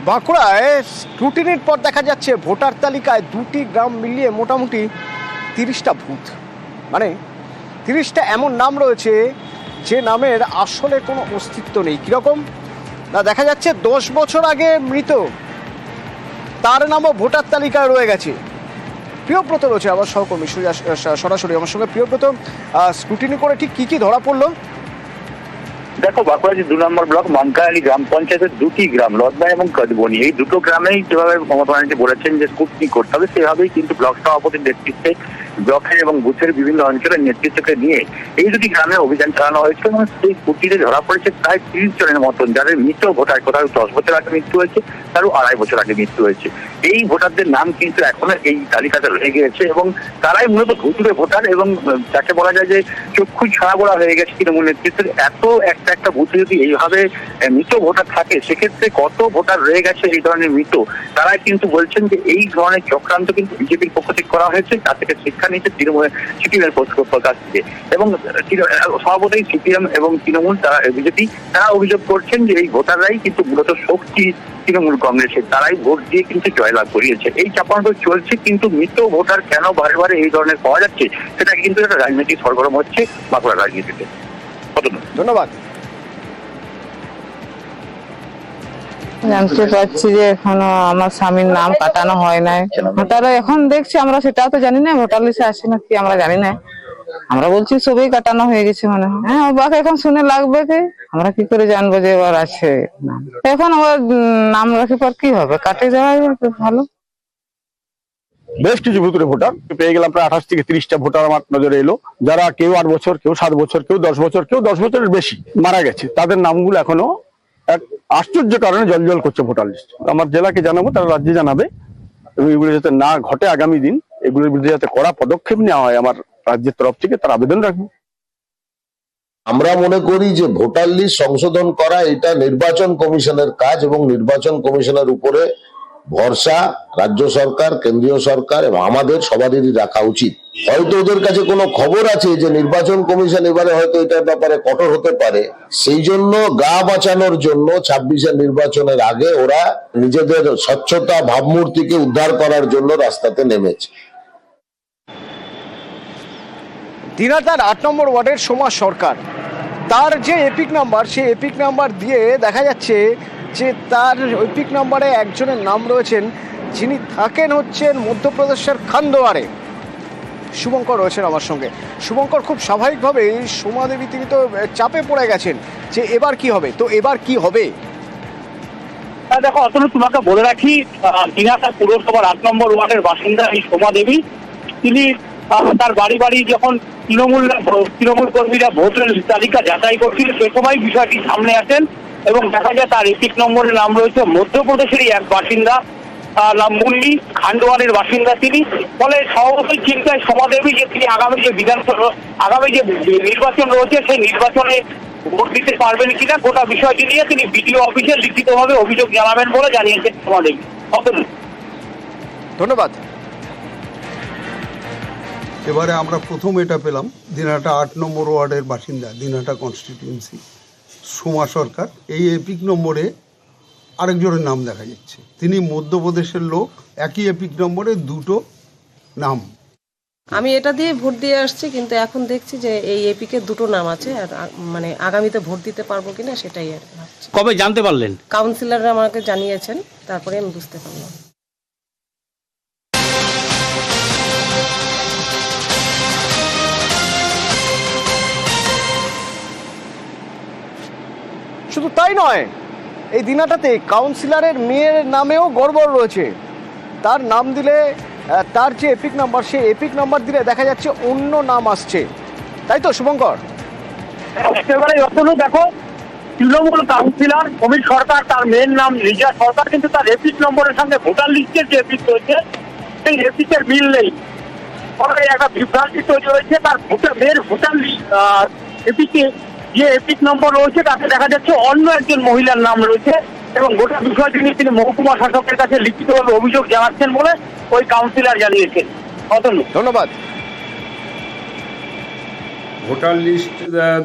বাঁকুড়ায় স্ক্রুটিনির পর দেখা যাচ্ছে ভোটার তালিকায় দুটি গ্রাম মিলিয়ে মোটামুটি 30টা ভূত, মানে 30টা এমন নাম রয়েছে যে নামের আসলে কোনো অস্তিত্ব নেই। কীরকম না, দেখা যাচ্ছে 10 বছর আগে মৃত তার নামও ভোটার তালিকায় রয়ে গেছে। প্রিয়ব্রত রয়েছে আমার সহকর্মী, সরাসরি আমার সঙ্গে। প্রিয়ব্রত, স্ক্রুটিনি করে ঠিক কী কী ধরা পড়লো? দেখো, বাঁকুড়া যে 2 নম্বর ব্লক মানকায়ালি গ্রাম পঞ্চায়েতের দুটি গ্রাম লদবা এবং কদবনি, এই দুটো গ্রামেই যেভাবে মমতা ব্যানার্জি বলেছেন যে স্ক্রুটিনি করতে হবে, সেভাবেই কিন্তু ব্লক সভাপতির নেতৃত্বে ব্লকের এবং বুথের বিভিন্ন অঞ্চলের নেতৃত্বকে নিয়ে এই দুটি গ্রামে অভিযান চালানো হয়েছে এবং সেই স্ক্রুটিনিতে ধরা পড়েছে প্রায় 30 জনের মতন, যাদের মৃত ভোটার, কোথাও 10 বছর আগে মৃত্যু হয়েছে, কারো 2.5 বছর আগে মৃত্যু হয়েছে। এই ভোটারদের নাম কিন্তু এখনো এই তালিকাতে রয়ে গিয়েছে এবং তারাই মূলত ভুতুড়ে ভোটার এবং যাকে বলা যায় যে চক্ষু ছাড়া বলা হয়ে গেছে তৃণমূল নেতৃত্বের। এত একটা বুথে যদি এইভাবে মৃত ভোটার থাকে, সেক্ষেত্রে কত ভোটার রয়ে গেছে এই ধরনের মৃত, তারাই কিন্তু বলছেন যে এই ধরনের চক্রান্ত কিন্তু বিজেপির পক্ষ থেকে করা হয়েছে। তার থেকে শিক্ষা নিচ্ছে তৃণমূল সিপিএমের কাছ থেকে এবং সভাপতি সিপিএম এবং তৃণমূল, তারা বিজেপি, তারা অভিযোগ করছেন যে এই ভোটাররাই কিন্তু মূলত শক্তি তৃণমূল কংগ্রেসের, তারাই ভোট দিয়ে কিন্তু জয়লাভ করিয়েছে। এই চাপানো চলছে, কিন্তু মৃত ভোটার কেন বারে বারে এই ধরনের পাওয়া যাচ্ছে, সেটা কিন্তু একটা রাজনৈতিক সরগরম হচ্ছে বাঁকুড়ার রাজনীতিতে। ধন্যবাদ। জানতে পারছি যে এখনো আমার স্বামীর নাম কাটানো হয় নাই। তারা এখন দেখছি, আমরা সেটাও তো জানি না, ভোটার লিস্টে আছে নাকি আমরা জানি না। আমরা বলছি সবই কাটানো হয়ে গেছে মনে হয়। হ্যাঁ, বাকি এখন শুনে লাগবে কি, আমরা কি করে জানবো যে এবার আছে নাম? এখন আমার নাম রাখি পর কি হবে, কাটে যাওয়াই ভালো। বেশ কিছু ভুতুড়ে ভোটার পেয়ে গেলাম, প্রায় 28 থেকে 30টা ভোটার আমার নজরে এলো, যারা কেউ 8 বছর, কেউ 7 বছর, কেউ 10 বছর, কেউ 10 বছরের বেশি মারা গেছে। তাদের নামগুলো এখনো এক আশ্চর্য কারণে জল করছে ভোটার লিস্ট। আমার জেলাকে জানাবো, তারা রাজ্যে জানাবে এবং এগুলো যাতে না ঘটে আগামী দিন, এগুলোর বিরুদ্ধে যাতে কড়া পদক্ষেপ নেওয়া হয়, আমার রাজ্যের তরফ থেকে তার আবেদন রাখবো। আমরা মনে করি যে ভোটার লিস্ট সংশোধন করা এটা নির্বাচন কমিশনের কাজ এবং নির্বাচন কমিশনের উপরে ভরসা রাজ্য সরকার, কেন্দ্রীয় সরকার এবং আমাদের সবারই রাখা উচিত। হয়তো ওদের কাছে কোনো খবর আছে যে নির্বাচন কমিশন এবারে হয়তো এটার ব্যাপারে কঠোর হতে পারে, সেই জন্য গা বাঁচানোর জন্য 26-এর নির্বাচনের আগে ওরা নিজেদের স্বচ্ছতা ভাবমূর্তিকে উদ্ধার করার জন্য রাস্তাতে নেমেছে। দিনাটার 8 নম্বর ওয়ার্ডের সোমা সরকার, তার যে এপিক নাম্বার, সেই এপিক নাম্বার দিয়ে দেখা যাচ্ছে যে তার এপিক নাম্বারে একজনের নাম রয়েছেন, যিনি থাকেন হচ্ছেন মধ্যপ্রদেশের খান্দোয়ারে। শুভঙ্কর রয়েছেন আমার সঙ্গে। শুভঙ্কর, খুব স্বাভাবিকভাবেই সোমা দেবী তিনি তো চাপে পড়ে গেছেন যে এবার কি হবে, তো এবার কি হবে? দেখো অতনু, তোমাকে বলে রাখি, দিনাটা পুরসভার 8 নম্বর ওয়ার্ডের বাসিন্দা এই সোমা দেবী, তিনি তার বাড়ি বাড়ি যখন তৃণমূল কর্মীরা ভোটের তালিকা যাচাই করছিল, সে সময় বিষয়টি সামনে আসেন এবং দেখা যায় তার এপিক নম্বরের নাম রয়েছে মধ্যপ্রদেশেরই এক বাসিন্দা, নাম মুন্নি, খান্ডোয়ারের বাসিন্দা তিনি। ফলে স্বভাবতই চিন্তায় সোমা দেবী যে তিনি আগামী যে নির্বাচন রয়েছে, সেই নির্বাচনে ভোট দিতে পারবেন কিনা, গোটা বিষয়টি নিয়ে তিনি বিডিও অফিসে লিখিতভাবে অভিযোগ জানাবেন বলে জানিয়েছেন সোমা দেবী। ধন্যবাদ। এবারে আমরা প্রথম এটা পেলাম, দিনাটা 8 নম্বর ওয়ার্ডের বাসিন্দা, দিনাটা কনস্টিটিউয়েন্সি, সোমা সরকার। এই এপিক নম্বরে আরেকজনের নাম দেখা যাচ্ছে, তিনি মধ্যপ্রদেশের লোক, একই এপিক নম্বরে দুটো নাম। আমি এটা দিয়ে ভোট দিয়ে আসছি, কিন্তু এখন দেখছি যে এই এপিকে দুটো নাম আছে, আর মানে আগামীতে ভোট দিতে পারবো কিনা সেটাই আর ভাবছি। কবে জানতে পারলেন? কাউন্সিলররা আমাকে জানিয়েছেন, তারপরে আমি বুঝতে পারলাম। শুধু তাই নয়, এই দিনাটাতে কাউন্সিলরের মেয়ের নামেও গড়বড় রয়েছে। তার নাম দিলে, তার যে এপিক নাম্বার, সেই এপিক নাম্বার দিলে দেখা যাচ্ছে অন্য নাম আসছে, তাই তো শুভঙ্কর? একেবারে অতনু, দেখো তৃণমূল কাউন্সিলর অমিত সরকার, তার মেয়ের নাম রিজা সরকার, কিন্তু তার এপিক নম্বরের সঙ্গে ভোটার লিস্টের যে এপিক রয়েছে সেই এপিকের মিল নেই। ফলে একটা বিভ্রান্তি তৈরি হয়েছে। তার মেয়ের ভোটার লিস্ট এপিকে যে এপিক নম্বর রয়েছে তাতে দেখা যাচ্ছে অন্য একজন মহিলার নাম রয়েছে এবং গোটা বিষয়টি নিয়ে তিনি মহকুমা শাসকের কাছে লিখিতভাবে অভিযোগ জানাচ্ছেন বলে ওই কাউন্সিলর জানিয়েছেন। ধন্যবাদ। ভোটার লিস্ট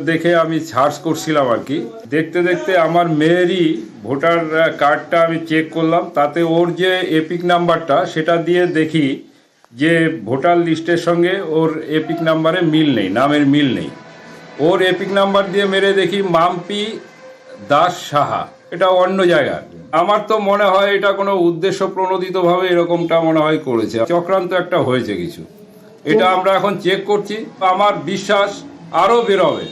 দেখে আমি সার্চ করছিলাম আর কি, দেখতে দেখতে আমার মেয়েরই ভোটার কার্ডটা আমি চেক করলাম, তাতে ওর যে এপিক নাম্বারটা সেটা দিয়ে দেখি যে ভোটার লিস্টের সঙ্গে ওর এপিক নাম্বারে মিল নেই, নামের মিল নেই। ওর এপিক নাম্বার দিয়ে মেরে দেখি মাম্পি দাস সাহা, এটা অন্য জায়গার। আমার তো মনে হয় এটা কোনো উদ্দেশ্য প্রণোদিতভাবে এরকমটা মনে হয় করেছে, চক্রান্ত একটা হয়েছে কিছু। এটা আমরা এখন চেক করছি, আমার বিশ্বাস আরও বেরোবে।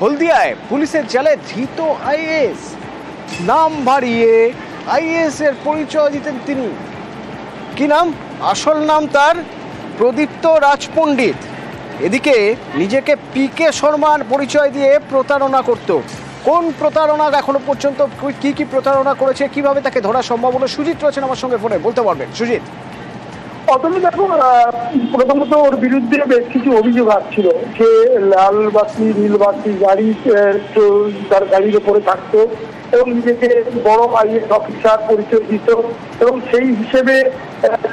হলদিয়ায় পুলিশের জালে ধৃত আইএএস, নাম বাড়িয়ে আইএএস এর পরিচয় দিতেন তিনি। কি নাম? আসল নাম তার প্রদীপ্ত রাজপণ্ডিত। এদিকে নিজেকে পিকে শর্মার পরিচয় দিয়ে প্রতারণা করত। কোন প্রতারণা এখনো পর্যন্ত কি কি প্রতারণা করেছে, কিভাবে তাকে ধরা সম্ভব হলো, সুজিত রয়েছেন আমার সঙ্গে ফোনে, বলতে পারবেন সুজিত? প্রথমে দেখো, প্রথমত ওর বিরুদ্ধে বেশ কিছু অভিযোগ আসছিল যে লাল বাতি নীল বাতি গাড়ি তার গাড়ির উপরে থাকতো এবং নিজেকে বড় আইএস অফিসার পরিচয় দিত এবং সেই হিসেবে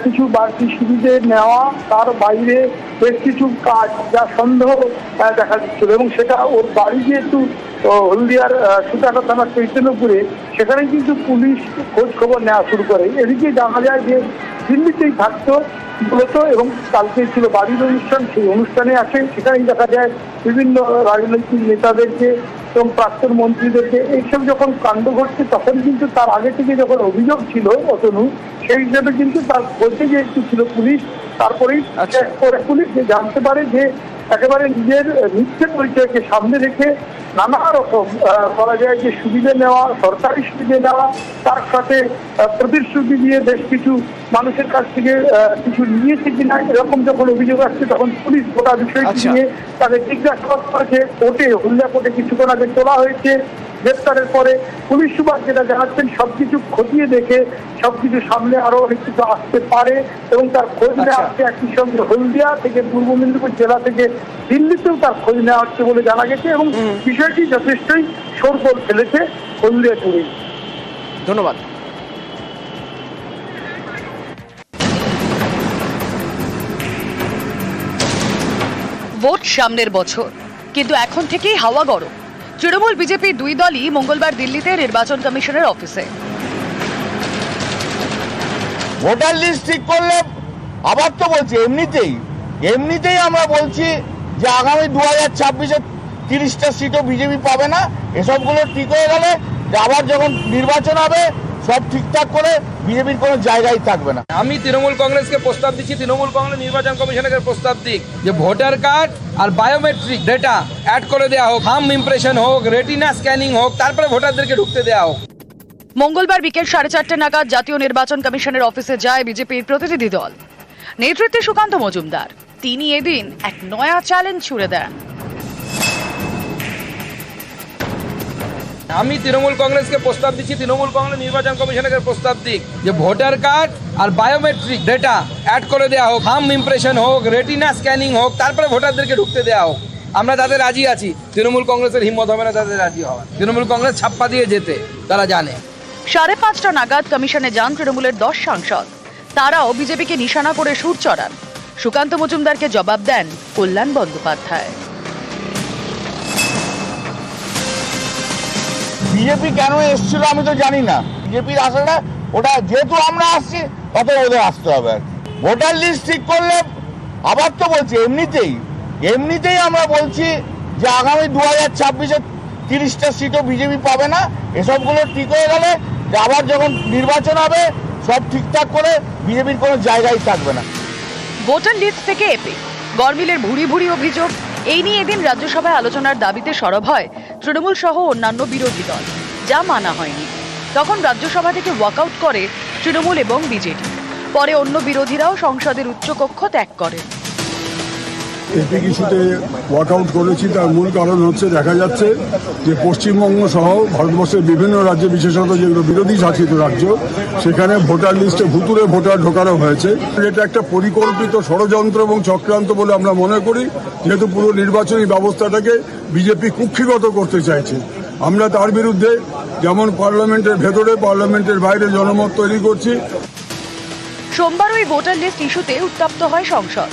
কিছু বাড়তি সুবিধে নেওয়া, তার বাইরে বেশ কিছু কাজ যা সন্দেহ দেখা দিচ্ছিল এবং সেটা ওর বাড়ি যেহেতু হলদিয়ার সুতাকা থানার চৈতন্যপুরে, সেখানে কিন্তু পুলিশ খোঁজ খবর নেওয়া শুরু করে। এদিকে জানা যায় যে দিল্লিতেই থাকতো মূলত এবং কালকে ছিল বাড়ির অনুষ্ঠান, সেই অনুষ্ঠানে আসে। সেখানেই দেখা যায় বিভিন্ন রাজনৈতিক নেতাদেরকে এবং প্রাক্তন মন্ত্রীদেরকে। এইসব যখন কাণ্ড ঘটছে তখন কিন্তু তার আগে থেকে যখন অভিযোগ ছিল অতনু, সেই হিসেবে কিন্তু তার খোঁজে যে একটু ছিল পুলিশ। তারপরেই পুলিশ জানতে পারে যে একেবারে নিজের মিথ্যে পরিচয়কে সামনে রেখে নানা রকম বলা যায় যে সুবিধা নেওয়া, সরকারি সুবিধা নেওয়া, তার সাথে প্রতিশ্রুতি দিয়ে বেশ কিছু মানুষের কাছ থেকে কিছু নিয়েছে কিনা এরকম যখন অভিযোগ আসছে তখন পুলিশ গোটা বিষয়টি নিয়ে তাদের জিজ্ঞাসাবাদ করেছে। কোর্টে, হলদিয়া কোর্টে কিছুক্ষণ আগে তোলা হয়েছে। গ্রেপ্তারের পরে পুলিশ সুপার যেটা জানাচ্ছেন, সবকিছু খতিয়ে দেখে সবকিছু সামনে আরো অনেক কিছু আসতে পারে এবং তার খোঁজ নেওয়া হচ্ছে। একই সঙ্গে হলদিয়া থেকে পূর্ব মেদিনীপুর জেলা থেকে দিল্লিতেও তার খোঁজ নেওয়া হচ্ছে বলে জানা গেছে এবং বিষয়টি যথেষ্টই শোরগোল ফেলেছে হলদিয়া জুড়ে। ধন্যবাদ। ভোট সামনের বছর, কিন্তু এখন থেকেই হাওয়া গরম। তৃণমূল বিজেপি দুই দলই মঙ্গলবার দিল্লিতে নির্বাচন কমিশনের অফিসে। ভোটার লিস্ট ঠিক করলে আবার তো বলছি এমনিতেই আমরা বলছি যে আগামী 2026-এ 30টা সিটও বিজেপি পাবে না। এসবগুলো ঠিক হয়ে গেলে আবার যখন নির্বাচন হবে সব ঠিকঠাক করে বিজেপির কোনো জায়গায় থাকবে না। আমি তৃণমূল কংগ্রেসকে প্রস্তাব দিচ্ছি, তৃণমূল কংগ্রেস নির্বাচন কমিশনকে প্রস্তাব দিক যে ভোটার কার্ড আর বায়োমেট্রিক ডেটা অ্যাড করে দেওয়া হোক, থাম্ব ইমপ্রেশন হোক, রেটিনা স্ক্যানিং হোক, তারপরে ভোটারদেরকে ঢুকতে দেওয়া হোক। মঙ্গলবার বিকেল 4:30 নাগাদ জাতীয় নির্বাচন কমিশনের অফিসে যায় বিজেপির প্রতিনিধি দল। নেতৃত্বে সুকান্ত মজুমদার। তিনি এদিন এক নয়া চ্যালেঞ্জ ছুড়ে দেন। আমি তৃণমূল কংগ্রেসকে প্রস্তাব দিচ্ছি, তৃণমূল কংগ্রেস নির্বাচন কমিশনকে প্রস্তাব দিক যে ভোটার কার্ড আর বায়োমেট্রিক ডেটা অ্যাড করে দেওয়া হোক, থাম্ব ইমপ্রেশন হোক, রেটিনা স্ক্যানিং হোক, তারপরে ভোটারদেরকে ঢুকতে দেওয়া হোক। আমরা তাদের রাজি আছি। তৃণমূল কংগ্রেসের হিম্মত হবে না তাদের রাজি হওয়ার। তৃণমূল কংগ্রেস ছাপ্পা দিয়ে যেতে তারা জানে। 5:30 নাগাদ কমিশনে যান তৃণমূলের 10 সাংসদ। তারাও বিজেপিকে নিশানা করে সুর চড়ান। সুকান্ত মজুমদারকে জবাব দেন কল্যাণ বন্দ্যোপাধ্যায়। বিজেপি কেন এসেছিল আমি তো জানি না। বিজেপির আসাটা ওটা যেহেতু আমরা আসছি তত ওদের আসতে হবে। ভোটার লিস্ট ঠিক করলে আবার তো বলছি এমনিতেই আমরা বলছি যে আগামী 2026-এ 30টা সিটও বিজেপি পাবে না। এসবগুলো ঠিক হয়ে গেলে আবার যখন নির্বাচন হবে সব ঠিকঠাক করে বিজেপির কোনো জায়গায় থাকবে না। ভোটার লিস্ট থেকে এপিক গরমিলের ভুরি ভুরি অভিযোগ। এই নিয়ে এদিন রাজ্যসভায় আলোচনার দাবিতে সরব হয় তৃণমূল সহ অন্যান্য বিরোধী দল, যা মানা হয়নি। তখন রাজ্যসভা থেকে ওয়াকআউট করে তৃণমূল এবং বিজেপি। পরে অন্য বিরোধীরাও সংসদের উচ্চকক্ষ ত্যাগ করেন। এপিক ইস্যুতে ওয়াকআউট করেছি, তার মূল কারণ হচ্ছে দেখা যাচ্ছে যে পশ্চিমবঙ্গ সহ ভারতবর্ষের বিভিন্ন রাজ্যে, বিশেষত যেগুলো বিরোধী শাসিত রাজ্য, সেখানে ভোটার লিস্টে ভুতুড়ে ভোটার ঢোকানো হয়েছে। এটা একটা পরিকল্পিত ষড়যন্ত্র এবং চক্রান্ত বলে আমরা মনে করি, যেহেতু পুরো নির্বাচনী ব্যবস্থাটাকে বিজেপি কুক্ষিগত করতে চাইছে। আমরা তার বিরুদ্ধে যেমন পার্লামেন্টের ভেতরে পার্লামেন্টের বাইরে জনমত তৈরি করছি। সোমবার ওই ভোটার লিস্ট ইস্যুতে উত্তপ্ত হয় সংসদ।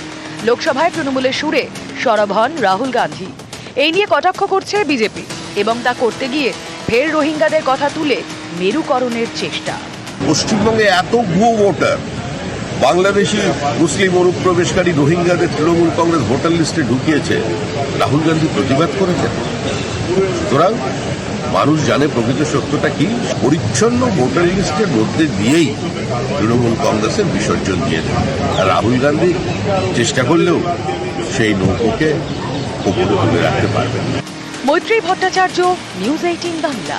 লোকসভায় তৃণমূলের সুরে সরব হন রাহুল গান্ধী। এই নিয়ে কটাক্ষ করছে বিজেপি এবং তা করতে গিয়ে ফের রোহিঙ্গাদের কথা তুলে মেরুকরণের চেষ্টা। পশ্চিমবঙ্গে এত ভুয়ো ভোটার, বাংলাদেশি মুসলিম অনুপ্রবেশকারী রোহিঙ্গাদের তৃণমূল কংগ্রেস ভোটার লিস্টে ঢুকিয়েছে, রাহুল গান্ধী প্রতিবাদ করেছেন। সুতরাং মানুষ জানে প্রকৃত সত্যটা কি। পরিচ্ছন্ন ভোটার লিস্টের মধ্যে দিয়েই তৃণমূল কংগ্রেসের বিসর্জন দিয়ে দেয়। আর রাহুল গান্ধী চেষ্টা করলেও সেই নৌকোকে ওপরে তুলে রাখতে পারবেন। মৈত্রী ভট্টাচার্য, নিউজ 18 বাংলা।